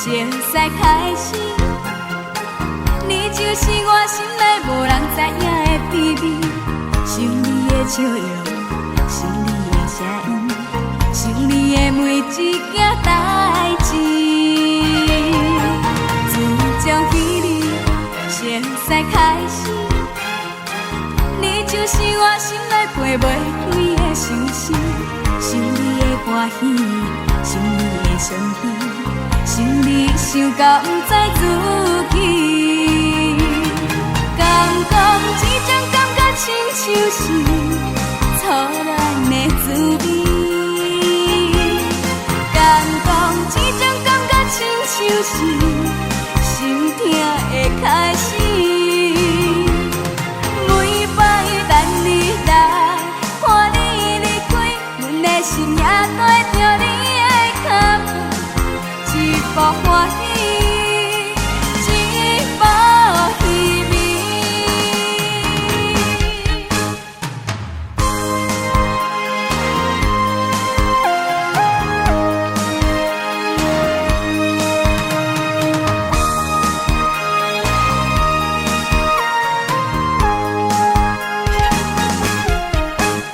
熟悉开始，你就是我心内无人知影的秘密。想你的笑容，想你的声音，想你的每一件代志。自从彼日熟悉开始，你就是我心内飞袂开的相思。想你的欢喜，想你的伤悲，想你想到不知自己。敢讲这种感觉亲像是初恋的滋味。敢讲这种感觉亲像是心痛的开始。每摆等你来，看你离开，阮的心也跟着你的脚步，一步欢喜，一步稀微。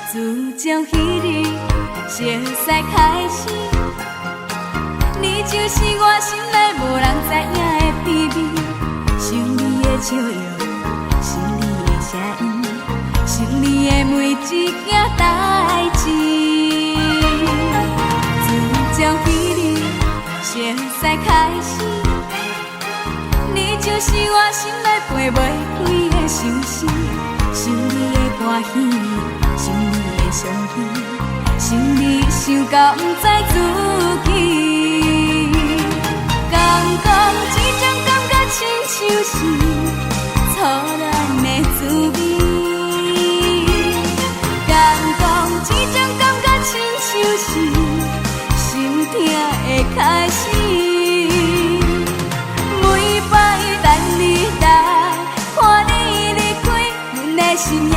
自从彼日熟悉开始，你就是我心内无人知影的秘密。想你的笑容，想你的声音，想你的每一件代志。自从彼日熟悉开始，你就是我心内飞袂开的相思。想你的欢喜，想你的伤悲，想你想到不知自己。敢讲这种感觉亲像是初恋的滋味。敢讲这种感觉亲像是心痛的开始。每摆等你来，看你离开，阮的心也